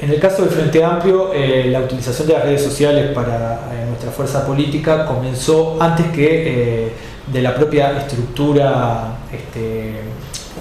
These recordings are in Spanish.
En el caso del Frente Amplio, la utilización de las redes sociales para nuestra fuerza política comenzó antes que de la propia estructura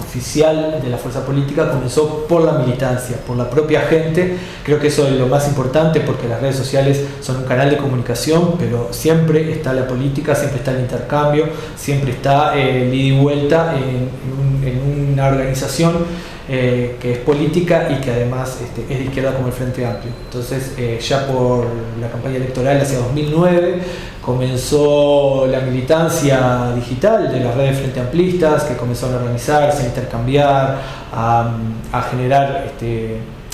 oficial de la fuerza política, comenzó por la militancia, por la propia gente. Creo que eso es lo más importante, porque las redes sociales son un canal de comunicación, pero siempre está la política, siempre está el intercambio, siempre está el ida y vuelta en una organización que es política y que además es de izquierda, como el Frente Amplio. Entonces, ya por la campaña electoral hacia 2009 comenzó la militancia digital de las redes frente amplistas, que comenzaron a organizarse, a intercambiar, a generar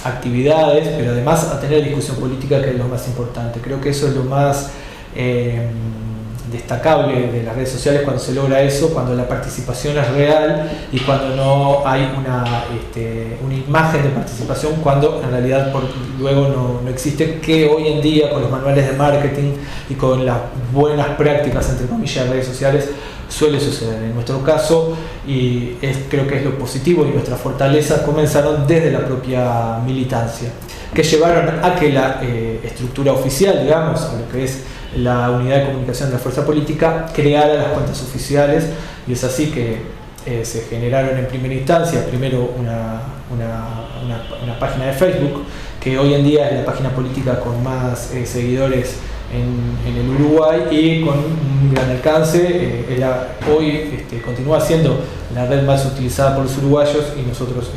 actividades, pero además a tener discusión política, que es lo más importante. Creo que eso es lo más destacable de las redes sociales, cuando se logra eso, cuando la participación es real y cuando no hay una imagen de participación, cuando en realidad luego no existe, que hoy en día con los manuales de marketing y con las buenas prácticas, entre comillas, de redes sociales, suele suceder. En nuestro caso, y creo que es lo positivo y nuestra fortaleza, comenzaron desde la propia militancia, que llevaron a que la estructura oficial, digamos, a lo que es la unidad de comunicación de la fuerza política, creara las cuentas oficiales, y es así que se generaron en primera instancia primero una página de Facebook, que hoy en día es la página política con más seguidores en el Uruguay y con un gran alcance. Hoy continúa siendo la red más utilizada por los uruguayos, y nosotros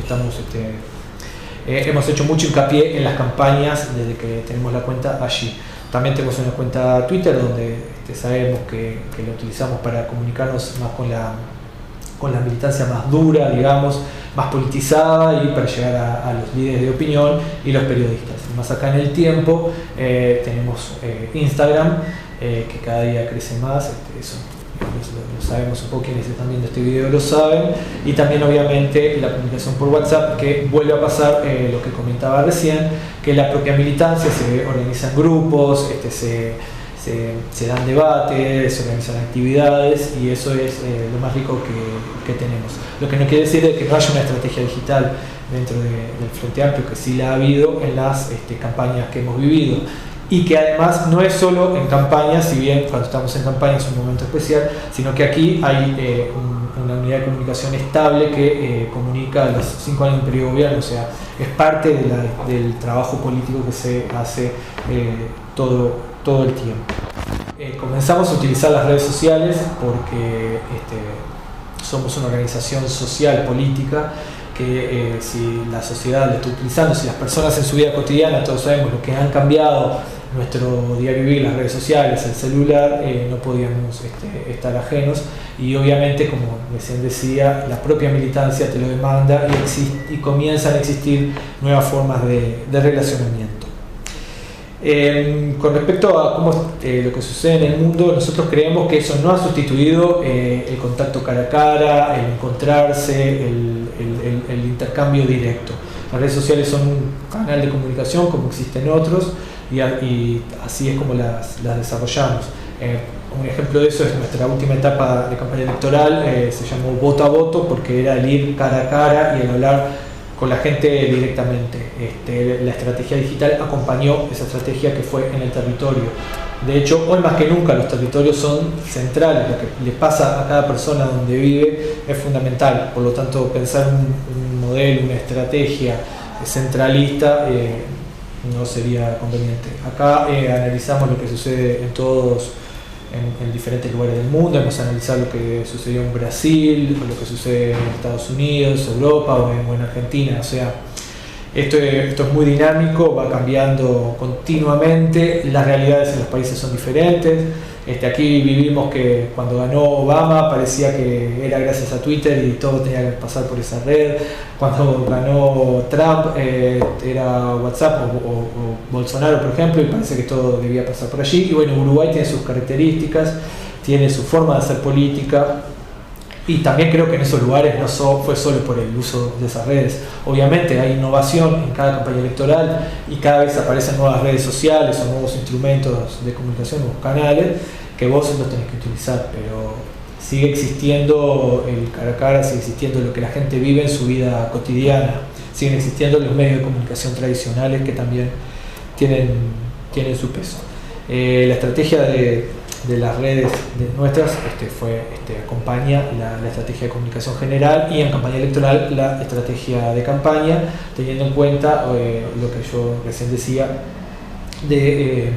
hemos hecho mucho hincapié en las campañas desde que tenemos la cuenta allí. También tenemos una cuenta Twitter donde sabemos que la utilizamos para comunicarnos más con la militancia más dura, digamos, más politizada, y para llegar a los líderes de opinión y los periodistas. Más acá en el tiempo tenemos Instagram, que cada día crece más. Eso lo sabemos un poco, quienes están viendo este video lo saben, y también obviamente la comunicación por WhatsApp, que vuelve a pasar lo que comentaba recién, que la propia militancia se organiza en grupos, se dan debates, se organizan actividades, y eso es lo más rico que tenemos. Lo que no quiere decir que no haya una estrategia digital dentro del Frente Amplio, que sí la ha habido en las campañas que hemos vivido, y que además no es solo en campañas, si bien cuando estamos en campaña es un momento especial, sino que aquí hay una unidad de comunicación estable que comunica los 5 años del periodo de gobierno, o sea, es parte del trabajo político que se hace todo el tiempo. Comenzamos a utilizar las redes sociales porque somos una organización social, política, que si la sociedad la está utilizando, si las personas en su vida cotidiana, todos sabemos lo que han cambiado nuestro diario vivir, las redes sociales, el celular, no podíamos estar ajenos, y obviamente, como recién decía, la propia militancia te lo demanda, y comienzan a existir nuevas formas de relacionamiento. Con respecto a lo que sucede en el mundo, nosotros creemos que eso no ha sustituido el contacto cara a cara, el encontrarse, el intercambio directo. Las redes sociales son un canal de comunicación como existen otros, y así es como las desarrollamos. Un ejemplo de eso es nuestra última etapa de campaña electoral, se llamó voto a voto, porque era el ir cara a cara y el hablar con la gente directamente. La estrategia digital acompañó esa estrategia que fue en el territorio. De hecho, hoy más que nunca los territorios son centrales, lo que le pasa a cada persona donde vive es fundamental. Por lo tanto, pensar un modelo, una estrategia centralista no sería conveniente. Acá analizamos lo que sucede en diferentes lugares del mundo. Hemos analizado lo que sucedió en Brasil, lo que sucede en Estados Unidos, Europa o en Argentina. O sea, esto es muy dinámico, va cambiando continuamente, las realidades en los países son diferentes. Aquí vivimos que cuando ganó Obama parecía que era gracias a Twitter y todo tenía que pasar por esa red. Cuando ganó Trump era WhatsApp o Bolsonaro, por ejemplo, y parece que todo debía pasar por allí. Y bueno, Uruguay tiene sus características, tiene su forma de hacer política, y también creo que en esos lugares no fue solo por el uso de esas redes. Obviamente hay innovación en cada campaña electoral y cada vez aparecen nuevas redes sociales o nuevos instrumentos de comunicación, nuevos canales que vos los tenés que utilizar, pero sigue existiendo el cara a cara, sigue existiendo lo que la gente vive en su vida cotidiana. siguen existiendo los medios de comunicación tradicionales que también tienen su peso. La estrategia de las redes nuestras acompaña la estrategia de comunicación general y en campaña electoral la estrategia de campaña, teniendo en cuenta lo que yo recién decía de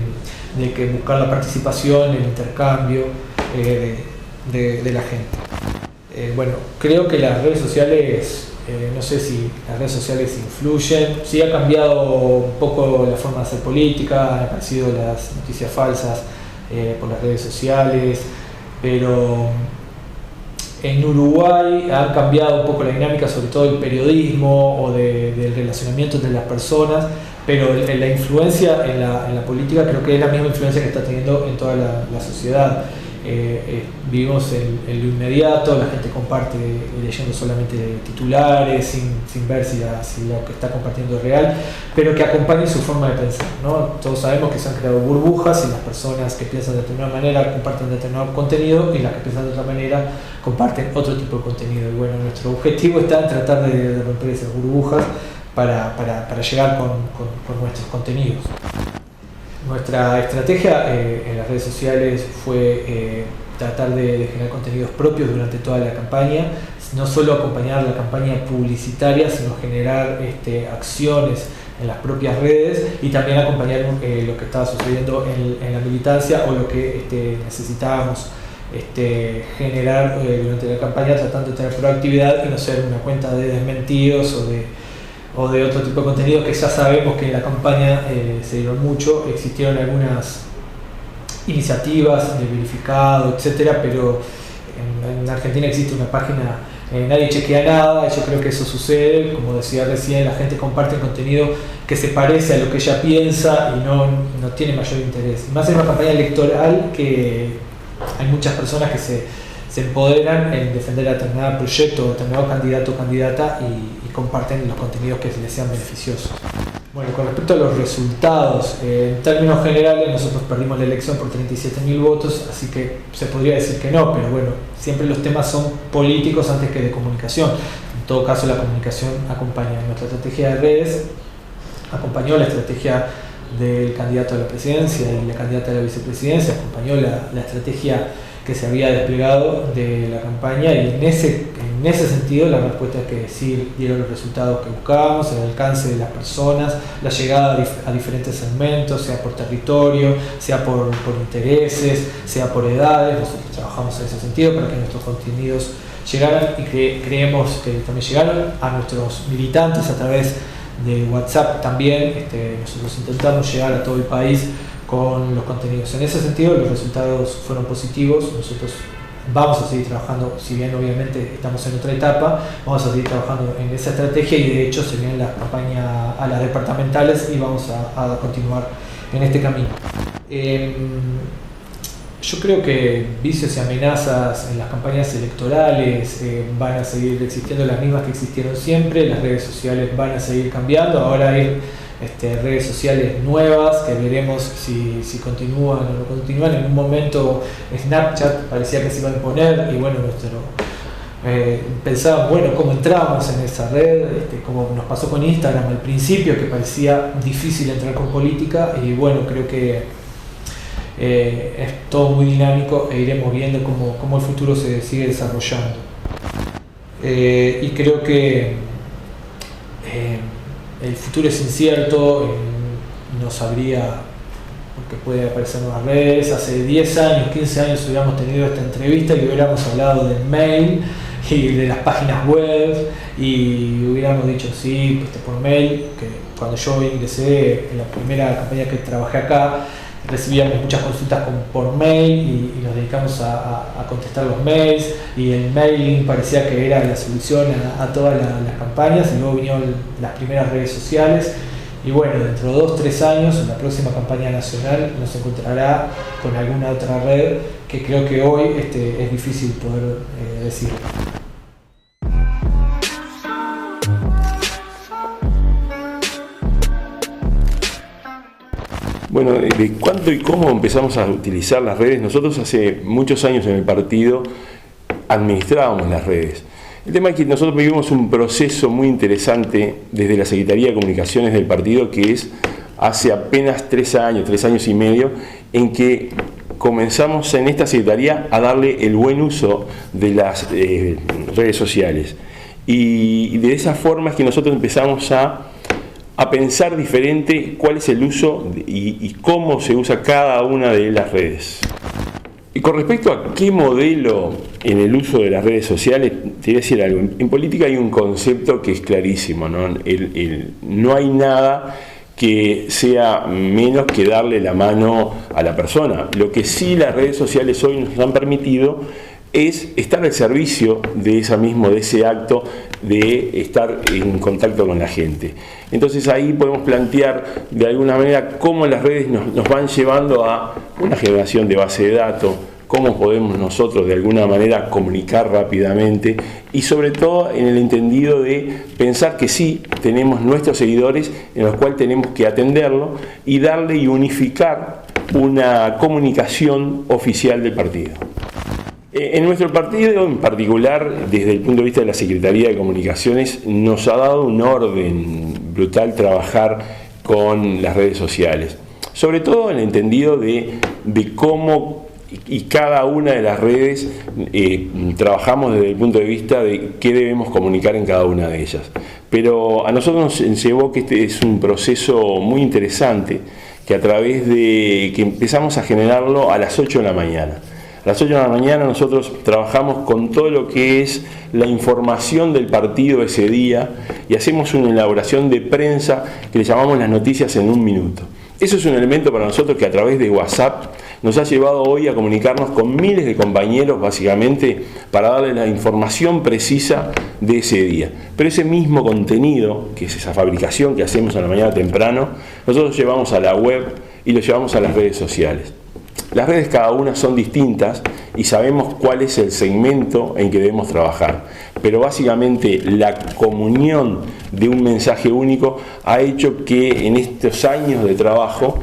que buscar la participación, el intercambio de la gente. Bueno, creo que las redes sociales, no sé si las redes sociales influyen, sí ha cambiado un poco la forma de hacer política, han aparecido las noticias falsas por las redes sociales, pero en Uruguay ha cambiado un poco la dinámica, sobre todo del periodismo o del relacionamiento entre las personas, pero la influencia en la política creo que es la misma influencia que está teniendo en toda la sociedad. Vivimos en lo inmediato, la gente comparte leyendo solamente titulares, sin ver si lo que está compartiendo es real, pero que acompañe su forma de pensar, ¿no? Todos sabemos que se han creado burbujas y las personas que piensan de determinada manera comparten determinado contenido y las que piensan de otra manera comparten otro tipo de contenido. Y bueno, nuestro objetivo está en tratar de romper esas burbujas para llegar con nuestros contenidos. Nuestra estrategia en las redes sociales fue tratar de generar contenidos propios durante toda la campaña, no solo acompañar la campaña publicitaria, sino generar acciones en las propias redes y también acompañar lo que estaba sucediendo en la militancia o lo que necesitábamos generar durante la campaña, tratando de tener proactividad y no ser una cuenta de desmentidos o de otro tipo de contenido que ya sabemos que en la campaña se dieron mucho. Existieron algunas iniciativas de verificado, etcétera, pero en Argentina existe una página, nadie chequea nada, y yo creo que eso sucede, como decía recién, la gente comparte contenido que se parece a lo que ella piensa y no tiene mayor interés. Y más en una campaña electoral que hay muchas personas que se empoderan en defender a determinado proyecto o determinado candidato o candidata y comparten los contenidos que les sean beneficiosos. Bueno, con respecto a los resultados, en términos generales nosotros perdimos la elección por 37.000 votos, así que se podría decir que no, pero bueno, siempre los temas son políticos antes que de comunicación. En todo caso, la comunicación acompaña nuestra estrategia de redes, acompañó la estrategia del candidato a la presidencia y la candidata a la vicepresidencia, acompañó la estrategia que se había desplegado de la campaña, y en ese sentido la respuesta es que sí dieron los resultados que buscábamos, el alcance de las personas, la llegada a diferentes segmentos, sea por territorio, sea por intereses, sea por edades. Nosotros trabajamos en ese sentido para que nuestros contenidos llegaran y que creemos que también llegaron a nuestros militantes a través de WhatsApp también. Nosotros intentamos llegar a todo el país con los contenidos. En ese sentido los resultados fueron positivos. Nosotros vamos a seguir trabajando, si bien obviamente estamos en otra etapa, vamos a seguir trabajando en esa estrategia, y de hecho se vienen las campañas a las departamentales y vamos a continuar en este camino. Yo creo que vicios y amenazas en las campañas electorales van a seguir existiendo, las mismas que existieron siempre. Las redes sociales van a seguir cambiando, ahora hay redes sociales nuevas que veremos si continúan o no continúan. En un momento Snapchat parecía que se iba a imponer y bueno, pensábamos, bueno, cómo entramos en esa red, como nos pasó con Instagram al principio, que parecía difícil entrar con política, y bueno, creo que es todo muy dinámico e iremos viendo cómo el futuro se sigue desarrollando. Y creo que el futuro es incierto, no sabría, porque puede aparecer nuevas redes. Hace 10 años, 15 años hubiéramos tenido esta entrevista y hubiéramos hablado del mail y de las páginas web, y hubiéramos dicho sí, por mail, que cuando yo ingresé en la primera campaña que trabajé acá, recibíamos muchas consultas por mail y nos dedicamos a contestar los mails, y el mailing parecía que era la solución a todas las campañas, y luego vinieron las primeras redes sociales, y bueno, dentro de 2-3 años, en la próxima campaña nacional, nos encontrará con alguna otra red que creo que hoy es difícil poder decir. Bueno, de cuándo y cómo empezamos a utilizar las redes. Nosotros hace muchos años en el partido administrábamos las redes. El tema es que nosotros vivimos un proceso muy interesante desde la Secretaría de Comunicaciones del partido, que es hace apenas 3 años y medio, en que comenzamos en esta Secretaría a darle el buen uso de las redes sociales. Y de esa forma es que nosotros empezamos a pensar diferente cuál es el uso y cómo se usa cada una de las redes. Y con respecto a qué modelo en el uso de las redes sociales, te voy a decir algo. En política hay un concepto que es clarísimo, ¿no? No hay nada que sea menos que darle la mano a la persona. Lo que sí las redes sociales hoy nos han permitido es estar al servicio de ese acto de estar en contacto con la gente. Entonces ahí podemos plantear de alguna manera cómo las redes nos van llevando a una generación de base de datos, cómo podemos nosotros de alguna manera comunicar rápidamente y sobre todo en el entendido de pensar que sí tenemos nuestros seguidores en los cuales tenemos que atenderlo y darle y unificar una comunicación oficial del partido. En nuestro partido en particular, desde el punto de vista de la Secretaría de Comunicaciones, nos ha dado un orden brutal trabajar con las redes sociales, sobre todo en el entendido de cómo y cada una de las redes trabajamos desde el punto de vista de qué debemos comunicar en cada una de ellas. Pero a nosotros nos llevó que este es un proceso muy interesante, que a través de que empezamos a generarlo a las 8 de la mañana. A las 8 de la mañana nosotros trabajamos con todo lo que es la información del partido ese día y hacemos una elaboración de prensa que le llamamos las noticias en 1 minuto. Eso es un elemento para nosotros que a través de WhatsApp nos ha llevado hoy a comunicarnos con miles de compañeros básicamente para darles la información precisa de ese día. Pero ese mismo contenido, que es esa fabricación que hacemos a la mañana temprano, nosotros llevamos a la web y lo llevamos a las redes sociales. Las redes cada una son distintas y sabemos cuál es el segmento en que debemos trabajar, pero básicamente la comunión de un mensaje único ha hecho que en estos años de trabajo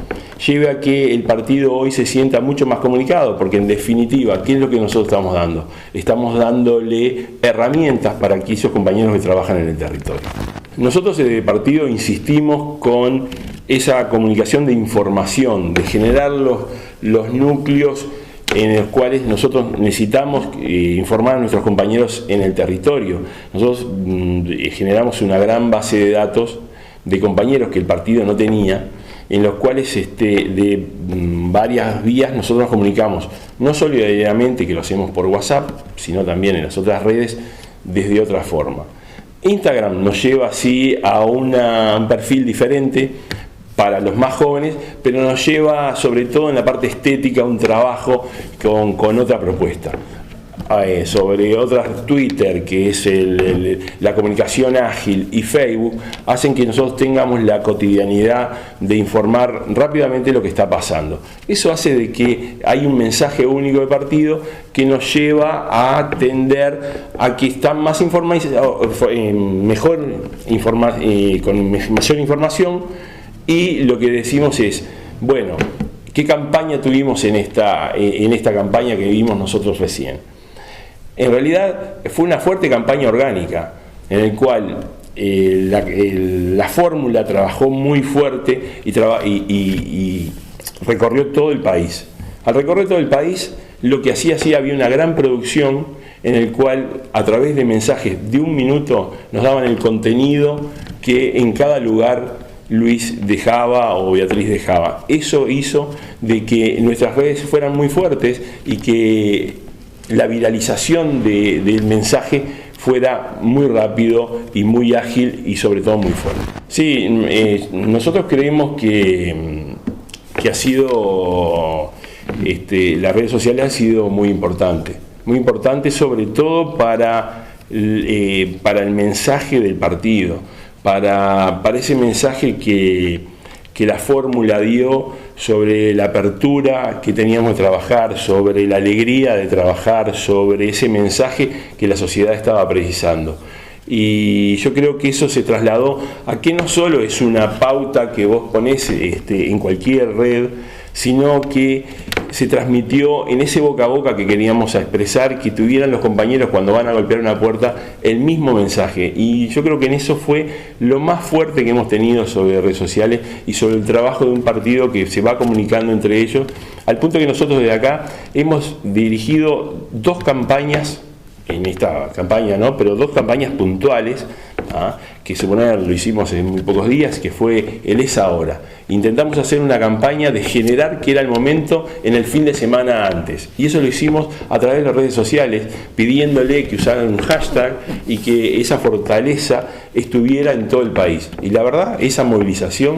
lleve a que el partido hoy se sienta mucho más comunicado, porque en definitiva, ¿qué es lo que nosotros estamos dando? Estamos dándole herramientas para aquellos compañeros que trabajan en el territorio. Nosotros desde el partido insistimos con esa comunicación de información, de generar los núcleos en los cuales nosotros necesitamos informar a nuestros compañeros en el territorio. Nosotros generamos una gran base de datos de compañeros que el partido no tenía, en los cuales de varias vías nosotros nos comunicamos, no solidariamente, que lo hacemos por WhatsApp, sino también en las otras redes desde otra forma. Instagram nos lleva así a un perfil diferente para los más jóvenes, pero nos lleva sobre todo en la parte estética a un trabajo con otra propuesta. Sobre otras, Twitter, que es la comunicación ágil, y Facebook, hacen que nosotros tengamos la cotidianidad de informar rápidamente lo que está pasando. Eso hace de que hay un mensaje único de partido que nos lleva a atender a que están más informados, con mayor información, y lo que decimos es, bueno, ¿qué campaña tuvimos en esta campaña que vimos nosotros recién? En realidad fue una fuerte campaña orgánica, en el cual la fórmula trabajó muy fuerte y recorrió todo el país. Al recorrer todo el país, lo que hacía había una gran producción en el cual, a través de mensajes de 1 minuto, nos daban el contenido que en cada lugar Luis dejaba o Beatriz dejaba. Eso hizo de que nuestras redes fueran muy fuertes y que la viralización del mensaje fuera muy rápido y muy ágil y sobre todo muy fuerte. Sí, nosotros creemos que ha sido, las redes sociales han sido muy importante sobre todo para el mensaje del partido, para ese mensaje que la fórmula dio sobre la apertura que teníamos de trabajar, sobre la alegría de trabajar, sobre ese mensaje que la sociedad estaba precisando. Y yo creo que eso se trasladó a que no solo es una pauta que vos ponés en cualquier red, sino que se transmitió en ese boca a boca que queríamos expresar, que tuvieran los compañeros cuando van a golpear una puerta el mismo mensaje. Y yo creo que en eso fue lo más fuerte que hemos tenido sobre redes sociales y sobre el trabajo de un partido que se va comunicando entre ellos, al punto que nosotros desde acá hemos dirigido 2 campañas, en esta campaña no, pero 2 campañas puntuales, que suponer lo hicimos en muy pocos días, que fue el Es Ahora. Intentamos hacer una campaña de generar que era el momento en el fin de semana antes, y eso lo hicimos a través de las redes sociales, pidiéndole que usaran un hashtag y que esa fortaleza estuviera en todo el país. Y la verdad, esa movilización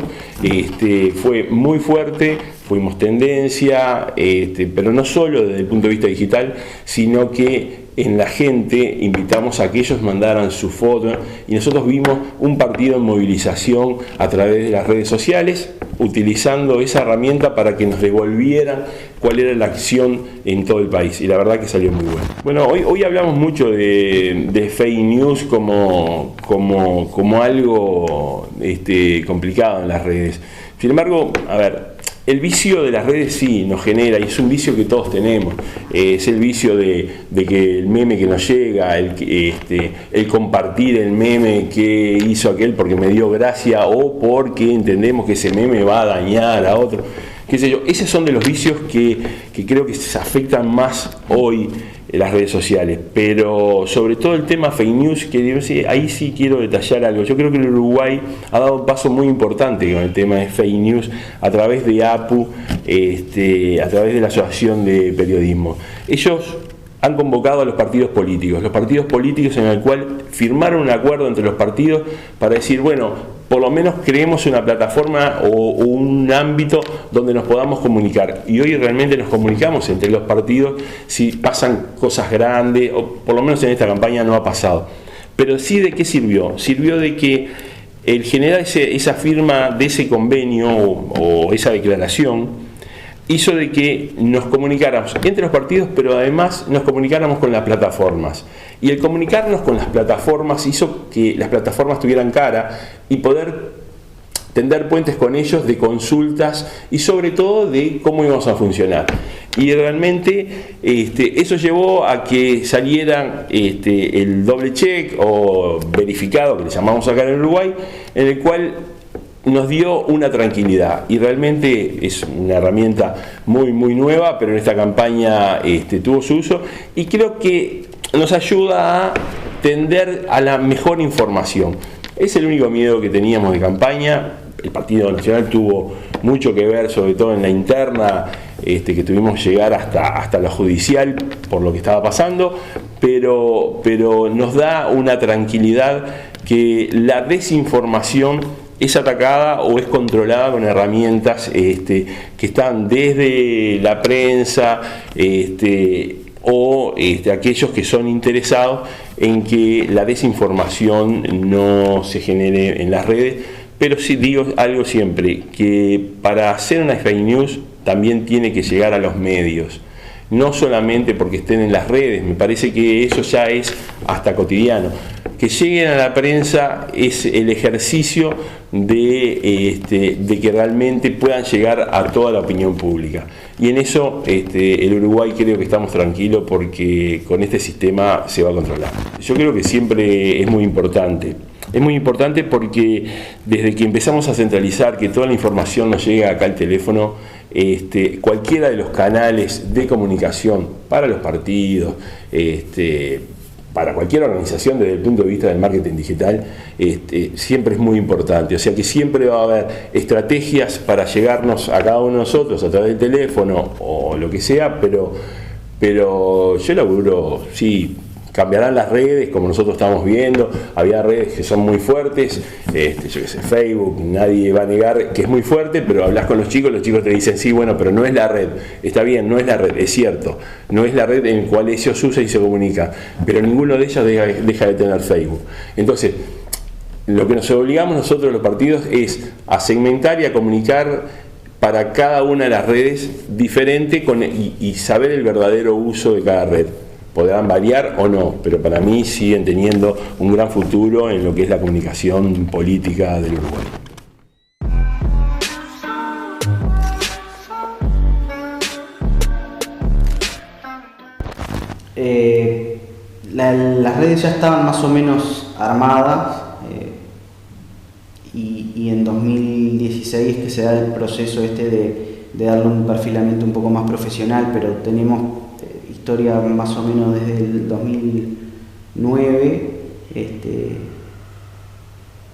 fue muy fuerte, fuimos tendencia, pero no solo desde el punto de vista digital, sino que en la gente invitamos a que ellos mandaran su foto, y nosotros vimos un partido en movilización a través de las redes sociales, utilizando esa herramienta para que nos devolvieran cuál era la acción en todo el país, y la verdad que salió muy bueno. Bueno, hoy hablamos mucho de fake news como algo complicado en las redes. Sin embargo, a ver, el vicio de las redes sí nos genera, y es un vicio que todos tenemos. Es el vicio de que el meme que nos llega, el compartir el meme que hizo aquel porque me dio gracia, o porque entendemos que ese meme va a dañar a otro, qué sé yo. Esos son de los vicios que creo que se afectan más hoy en las redes sociales, pero sobre todo el tema fake news, que ahí sí quiero detallar algo. Yo creo que el Uruguay ha dado un paso muy importante con el tema de fake news a través de APU, a través de la Asociación de Periodismo. Ellos han convocado a los partidos políticos en el cual firmaron un acuerdo entre los partidos para decir, bueno, por lo menos creemos una plataforma o un ámbito donde nos podamos comunicar. Y hoy realmente nos comunicamos entre los partidos si pasan cosas grandes, o por lo menos en esta campaña no ha pasado. Pero sí, ¿de qué sirvió? Sirvió de que el generar esa firma de ese convenio o esa declaración hizo de que nos comunicáramos entre los partidos, pero además nos comunicáramos con las plataformas. Y el comunicarnos con las plataformas hizo que las plataformas tuvieran cara y poder tender puentes con ellos de consultas y sobre todo de cómo íbamos a funcionar. Y realmente eso llevó a que saliera el doble check o verificado, que le llamamos acá en Uruguay, en el cual nos dio una tranquilidad, y realmente es una herramienta muy muy nueva, pero en esta campaña tuvo su uso, y creo que nos ayuda a tender a la mejor información. Es el único miedo que teníamos de campaña. El Partido Nacional tuvo mucho que ver, sobre todo en la interna, que tuvimos que llegar hasta lo judicial por lo que estaba pasando, pero nos da una tranquilidad que la desinformación es atacada o es controlada con herramientas que están desde la prensa o aquellos que son interesados en que la desinformación no se genere en las redes. Pero sí digo algo siempre, que para hacer una fake news también tiene que llegar a los medios, no solamente porque estén en las redes. Me parece que eso ya es hasta cotidiano. Que lleguen a la prensa es el ejercicio de que realmente puedan llegar a toda la opinión pública. Y en eso el Uruguay creo que estamos tranquilos, porque con este sistema se va a controlar. Yo creo que siempre es muy importante. Es muy importante porque desde que empezamos a centralizar que toda la información nos llega acá al teléfono, cualquiera de los canales de comunicación para los partidos, para cualquier organización desde el punto de vista del marketing digital, siempre es muy importante. O sea que siempre va a haber estrategias para llegarnos a cada uno de nosotros a través del teléfono o lo que sea, pero yo laburo, sí. Cambiarán las redes, como nosotros estamos viendo. Había redes que son muy fuertes, yo qué sé, Facebook, nadie va a negar que es muy fuerte, pero hablas con los chicos te dicen, sí, bueno, pero no es la red. Está bien, no es la red, es cierto, no es la red en la cual ellos usan y se comunican, pero ninguno de ellos deja de tener Facebook. Entonces, lo que nos obligamos nosotros los partidos es a segmentar y a comunicar para cada una de las redes diferente y saber el verdadero uso de cada red. Podrán variar o no, pero para mí siguen teniendo un gran futuro en lo que es la comunicación política del Uruguay. Las redes ya estaban más o menos armadas, y en 2016 que se da el proceso de darle un perfilamiento un poco más profesional, pero tenemos historia más o menos desde el 2009,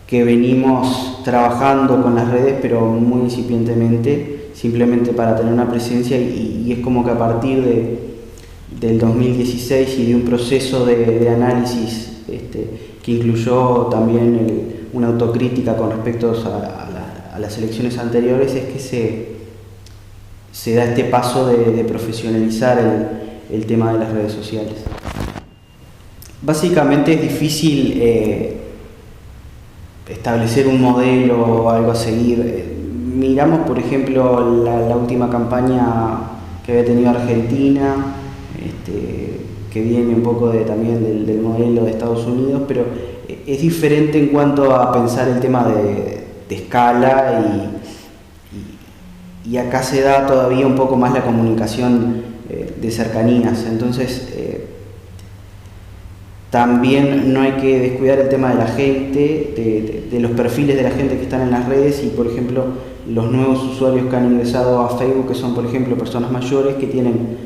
que venimos trabajando con las redes, pero muy incipientemente, simplemente para tener una presencia, y es como que a partir del 2016 y de un proceso de análisis que incluyó también una autocrítica con respecto a las elecciones anteriores, es que se da este paso de profesionalizar el tema de las redes sociales. Básicamente es difícil establecer un modelo o algo a seguir. Miramos, por ejemplo, la última campaña que había tenido Argentina, que viene un poco también del modelo de Estados Unidos, pero es diferente en cuanto a pensar el tema de escala, y acá se da todavía un poco más la comunicación de cercanías. Entonces también no hay que descuidar el tema de la gente, de los perfiles de la gente que están en las redes, y por ejemplo los nuevos usuarios que han ingresado a Facebook, que son por ejemplo personas mayores que tienen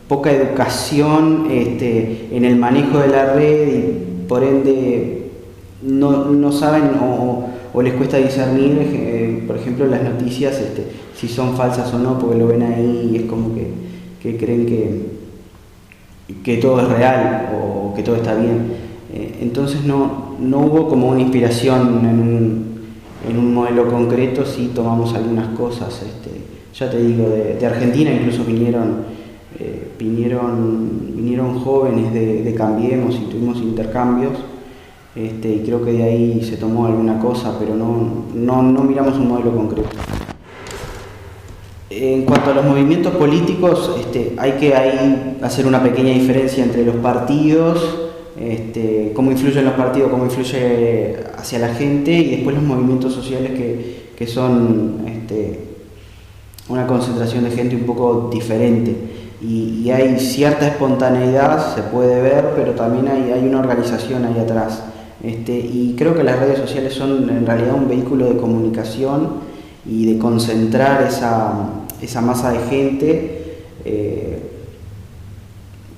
poca educación en el manejo de la red, y por ende no saben o les cuesta discernir, por ejemplo, las noticias, si son falsas o no, porque lo ven ahí y es como que creen que todo es real o que todo está bien. Entonces no hubo como una inspiración en un modelo concreto. Sí tomamos algunas cosas, ya te digo, de Argentina incluso vinieron jóvenes de Cambiemos y tuvimos intercambios, y creo que de ahí se tomó alguna cosa, pero no miramos un modelo concreto. En cuanto a los movimientos políticos, hay que ahí hacer una pequeña diferencia entre los partidos, cómo influyen los partidos, cómo influye hacia la gente, y después los movimientos sociales que son una concentración de gente un poco diferente. Y hay cierta espontaneidad, se puede ver, pero también hay una organización ahí atrás. Y creo que las redes sociales son en realidad un vehículo de comunicación y de concentrar esa masa de gente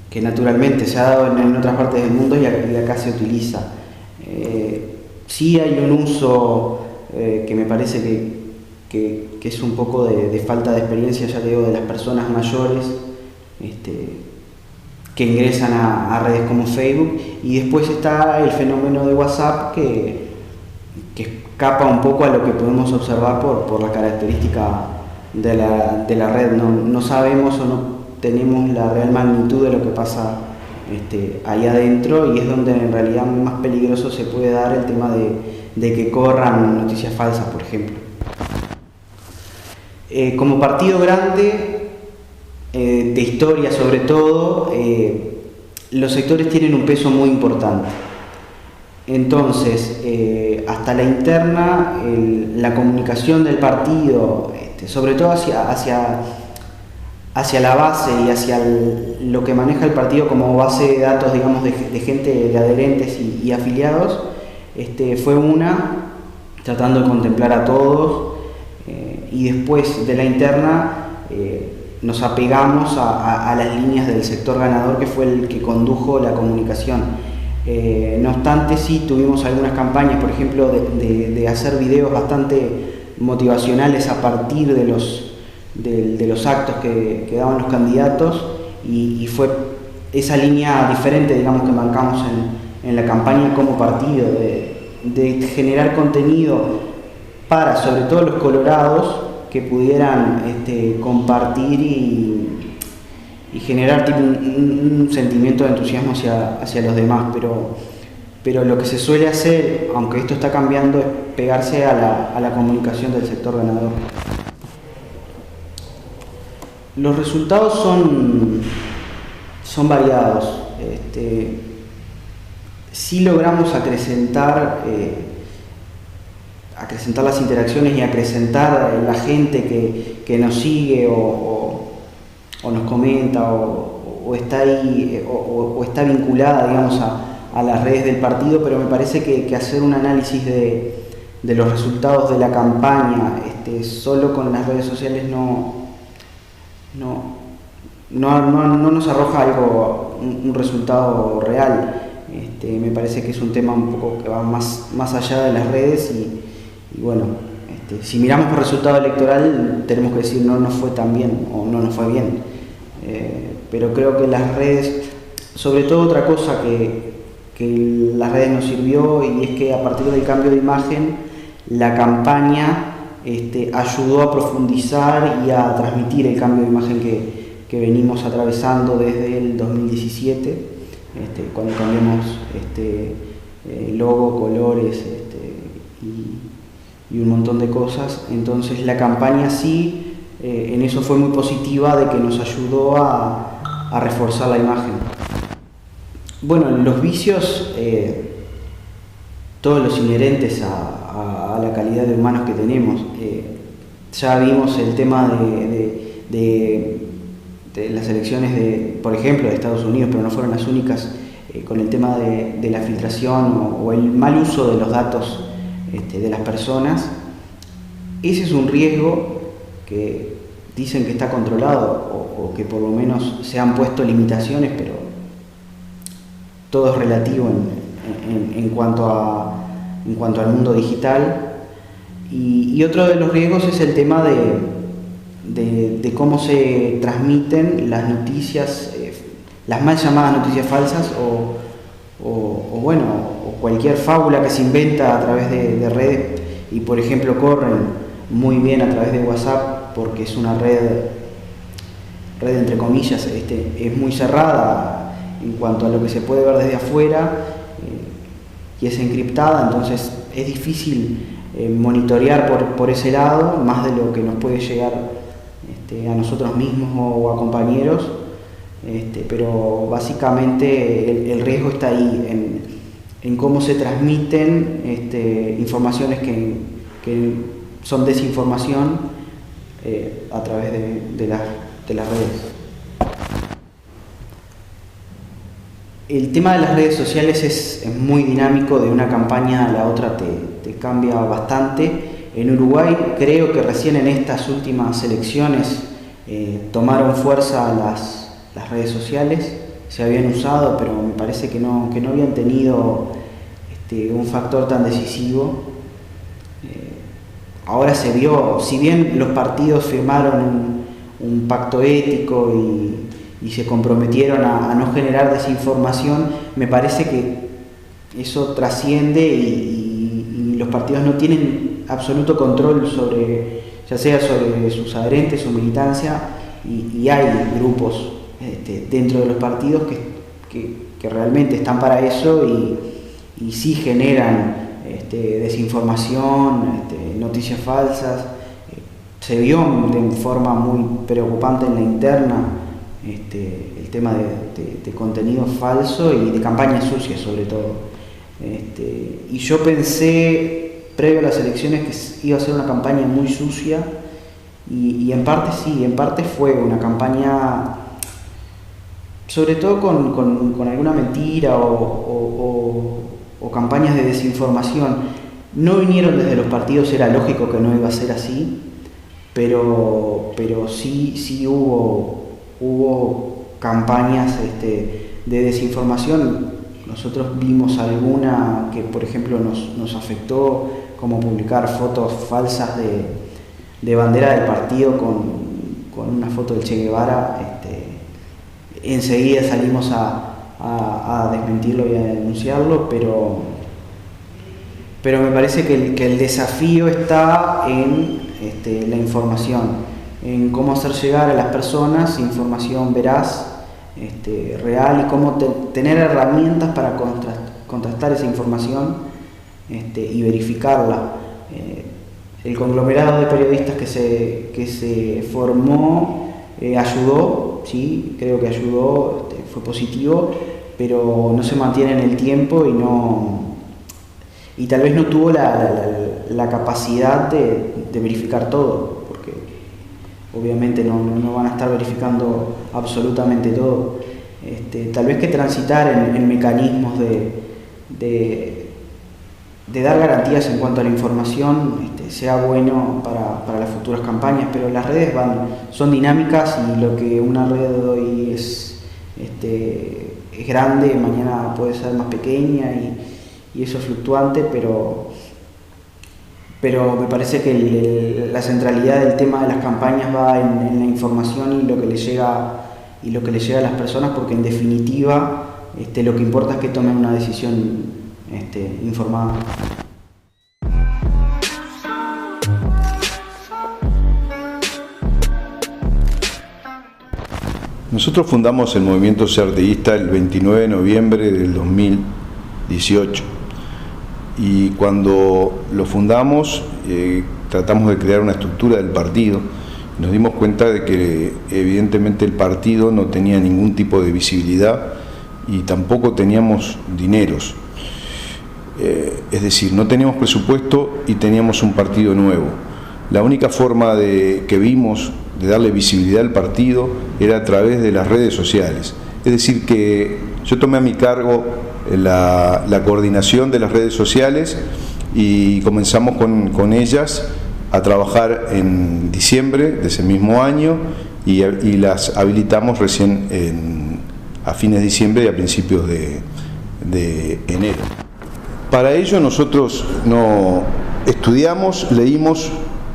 que naturalmente se ha dado en otras partes del mundo y acá se utiliza. Sí hay un uso que me parece que es un poco de falta de experiencia, ya te digo, de las personas mayores que ingresan a redes como Facebook, y después está el fenómeno de WhatsApp que escapa un poco a lo que podemos observar por la característica de la red. No sabemos o no tenemos la real magnitud de lo que pasa ahí adentro, y es donde en realidad más peligroso se puede dar el tema de que corran noticias falsas, por ejemplo. Como partido grande, de historia sobre todo, los sectores tienen un peso muy importante. Entonces, hasta la interna, la comunicación del partido, sobre todo hacia la base y hacia lo que maneja el partido como base de datos, digamos, de gente, de adherentes y afiliados, fue tratando de contemplar a todos, y después de la interna nos apegamos a las líneas del sector ganador, que fue el que condujo la comunicación. No obstante, sí tuvimos algunas campañas, por ejemplo, de hacer videos bastante motivacionales a partir de los actos que daban los candidatos, y fue esa línea diferente, digamos, que marcamos en la campaña como partido, de generar contenido para, sobre todo, los colorados, que pudieran compartir y generar tipo un sentimiento de entusiasmo hacia los demás, pero lo que se suele hacer, aunque esto está cambiando, es pegarse a la comunicación del sector ganador. Los resultados son variados. Sí logramos acrecentar las interacciones y acrecentar la gente que nos sigue o o nos comenta o está ahí o está vinculada, digamos, a las redes del partido, pero me parece que hacer un análisis de los resultados de la campaña solo con las redes sociales no nos arroja un resultado real. Me parece que es un tema un poco que va más allá de las redes y bueno, si miramos por resultado electoral tenemos que decir no nos fue tan bien o no nos fue bien, pero creo que las redes, sobre todo otra cosa que las redes nos sirvió, y es que a partir del cambio de imagen la campaña ayudó a profundizar y a transmitir el cambio de imagen que venimos atravesando desde el 2017, cuando cambiamos logo, colores y un montón de cosas. Entonces la campaña sí, en eso fue muy positiva, de que nos ayudó a reforzar la imagen. Bueno, los vicios, todos los inherentes a la calidad de humanos que tenemos. Ya vimos el tema de las elecciones por ejemplo, de Estados Unidos, pero no fueron las únicas, con el tema de la filtración o el mal uso de los datos de las personas. Ese es un riesgo que dicen que está controlado o que por lo menos se han puesto limitaciones, pero todo es relativo en cuanto al mundo digital. Y otro de los riesgos es el tema de cómo se transmiten las noticias, las mal llamadas noticias falsas o cualquier fábula que se inventa a través de redes y por ejemplo corren muy bien a través de WhatsApp, porque es una red entre comillas, es muy cerrada en cuanto a lo que se puede ver desde afuera, y es encriptada, entonces es difícil monitorear por ese lado, más de lo que nos puede llegar a nosotros mismos o a compañeros, pero básicamente el riesgo está ahí en cómo se transmiten informaciones que son desinformación a través de las redes. El tema de las redes sociales es muy dinámico, de una campaña a la otra te cambia bastante. En Uruguay creo que recién en estas últimas elecciones tomaron fuerza las redes sociales, se habían usado, pero me parece que no habían tenido un factor tan decisivo. Ahora se vio, si bien los partidos firmaron un pacto ético y se comprometieron a no generar desinformación, me parece que eso trasciende y los partidos no tienen absoluto control ya sea sobre sus adherentes, su militancia, y hay grupos dentro de los partidos que realmente están para eso y sí generan desinformación, noticias falsas. Se vio de forma muy preocupante en la interna el tema de contenido falso y de campañas sucias sobre todo. Y yo pensé, previo a las elecciones, que iba a ser una campaña muy sucia y en parte sí, en parte fue una campaña sobre todo con alguna mentira o campañas de desinformación. No vinieron desde los partidos, era lógico que no iba a ser así, pero sí hubo campañas de desinformación. Nosotros vimos alguna que, por ejemplo, nos afectó, como publicar fotos falsas de bandera del partido con una foto del Che Guevara. Enseguida salimos a desmentirlo y a denunciarlo, pero me parece que el desafío está en la información, en cómo hacer llegar a las personas información veraz, real, y cómo tener herramientas para contrastar esa información y verificarla. El conglomerado de periodistas que se formó ayudó, sí, creo que ayudó, fue positivo, pero no se mantiene en el tiempo y tal vez no tuvo la capacidad de verificar todo, porque obviamente no van a estar verificando absolutamente todo. Tal vez que transitar en mecanismos de dar garantías en cuanto a la información sea bueno para las futuras campañas, pero las redes son dinámicas y lo que una red hoy es grande, mañana puede ser más pequeña y eso es fluctuante, pero me parece que la centralidad del tema de las campañas va en la información y lo que le llega a las personas, porque en definitiva lo que importa es que tomen una decisión informada. Nosotros fundamos el movimiento cerdeísta el 29 de noviembre del 2018 y cuando lo fundamos tratamos de crear una estructura del partido. Nos dimos cuenta de que evidentemente el partido no tenía ningún tipo de visibilidad y tampoco teníamos dineros. Es decir, no teníamos presupuesto y teníamos un partido nuevo. La única forma que vimos de darle visibilidad al partido era a través de las redes sociales. Es decir, que yo tomé a mi cargo la coordinación de las redes sociales y comenzamos con ellas a trabajar en diciembre de ese mismo año y las habilitamos recién a fines de diciembre y a principios de enero. Para ello nosotros estudiamos, leímos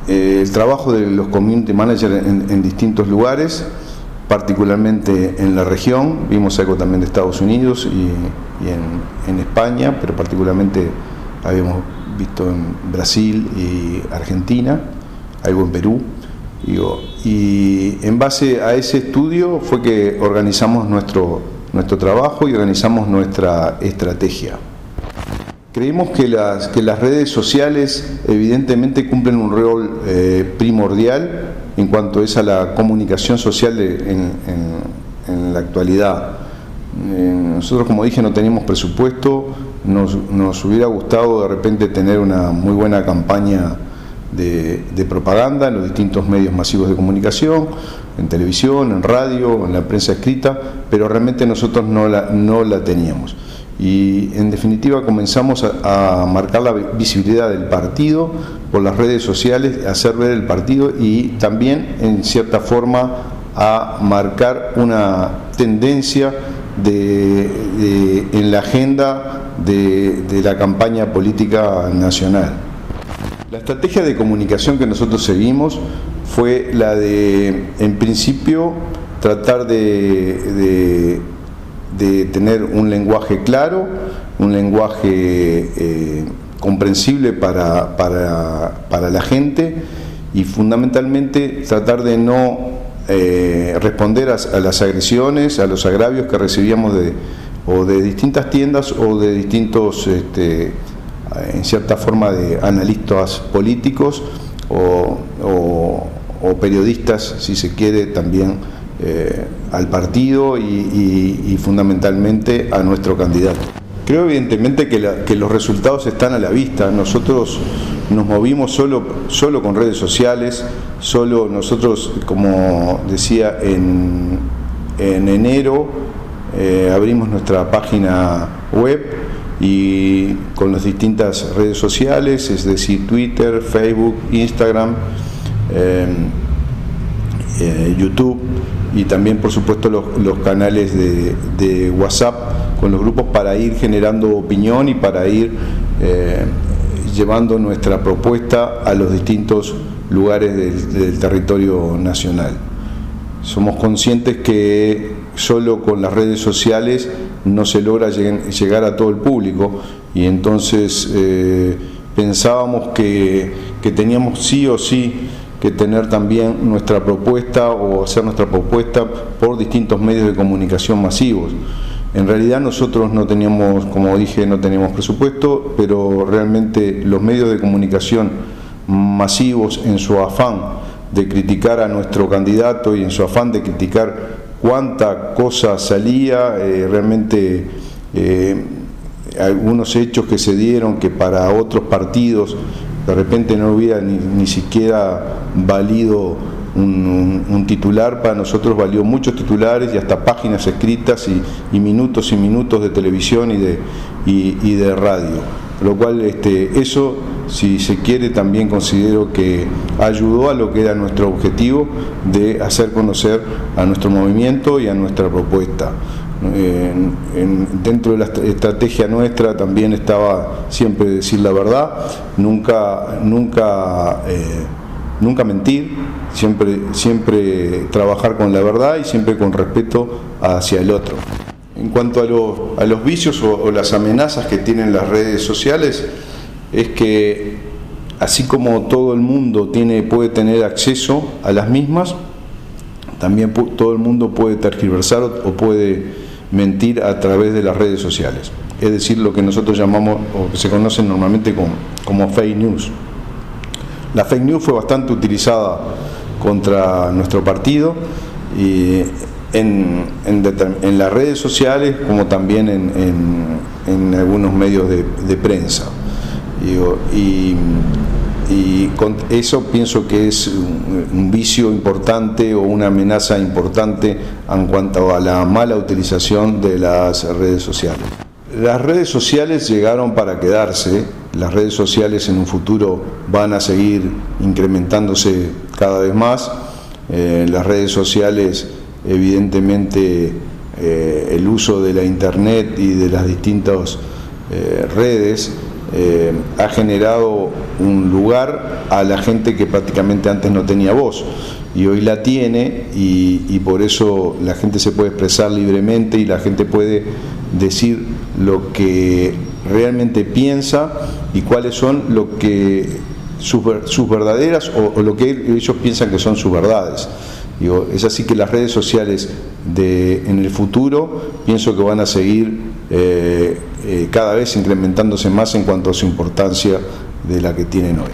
el trabajo de los community managers en distintos lugares, particularmente en la región. Vimos algo también de Estados Unidos y en España, pero particularmente habíamos visto en Brasil y Argentina, algo en Perú. Y en base a ese estudio fue que organizamos nuestro trabajo y organizamos nuestra estrategia. Creemos que las redes sociales evidentemente cumplen un rol primordial en cuanto es a la comunicación social en la actualidad. Nosotros, como dije, no teníamos presupuesto, nos hubiera gustado de repente tener una muy buena campaña de propaganda en los distintos medios masivos de comunicación, en televisión, en radio, en la prensa escrita, pero realmente nosotros no la teníamos. Y en definitiva comenzamos a marcar la visibilidad del partido por las redes sociales, a hacer ver el partido y también en cierta forma a marcar una tendencia en la agenda de la campaña política nacional. La estrategia de comunicación que nosotros seguimos fue la de, en principio, tratar de tener un lenguaje claro, un lenguaje comprensible para la gente y fundamentalmente tratar de no responder a las agresiones, a los agravios que recibíamos de distintas tiendas o de distintos, en cierta forma, de analistas políticos o periodistas, si se quiere, también al partido y fundamentalmente a nuestro candidato. Creo evidentemente que los resultados están a la vista. Nosotros nos movimos solo con redes sociales, nosotros, como decía, en enero abrimos nuestra página web y con las distintas redes sociales, es decir, Twitter, Facebook, Instagram, YouTube y también por supuesto los canales de WhatsApp con los grupos para ir generando opinión y para ir llevando nuestra propuesta a los distintos lugares del territorio nacional. Somos conscientes que solo con las redes sociales no se logra llegar a todo el público y entonces pensábamos que teníamos sí o sí que tener también nuestra propuesta o hacer nuestra propuesta por distintos medios de comunicación masivos. En realidad nosotros no teníamos, como dije, no teníamos presupuesto, pero realmente los medios de comunicación masivos, en su afán de criticar a nuestro candidato y en su afán de criticar cuánta cosa salía, realmente algunos hechos que se dieron que para otros partidos de repente no hubiera ni siquiera valido un titular para nosotros valió muchos titulares y hasta páginas escritas y minutos de televisión y de radio. Por lo cual eso, si se quiere, también considero que ayudó a lo que era nuestro objetivo de hacer conocer a nuestro movimiento y a nuestra propuesta. Dentro de la estrategia nuestra también estaba siempre decir la verdad, nunca mentir, siempre trabajar con la verdad y siempre con respeto hacia el otro. En cuanto a los vicios o las amenazas que tienen las redes sociales, es que así como todo el mundo puede tener acceso a las mismas, también todo el mundo puede tergiversar o puede mentir a través de las redes sociales. Es decir, lo que nosotros llamamos, o que se conoce normalmente como fake news. La fake news fue bastante utilizada contra nuestro partido y en las redes sociales, como también en algunos medios de prensa. Y con eso pienso que es un vicio importante o una amenaza importante en cuanto a la mala utilización de las redes sociales. Las redes sociales llegaron para quedarse. Las redes sociales en un futuro van a seguir incrementándose cada vez más. Las redes sociales, evidentemente, el uso de la internet y de las distintas redes ha generado un lugar a la gente que prácticamente antes no tenía voz y hoy la tiene, y por eso la gente se puede expresar libremente y la gente puede decir lo que realmente piensa y cuáles son sus verdaderas o lo que ellos piensan que son sus verdades. Es así que las redes sociales en el futuro pienso que van a seguir cada vez incrementándose más en cuanto a su importancia de la que tienen hoy.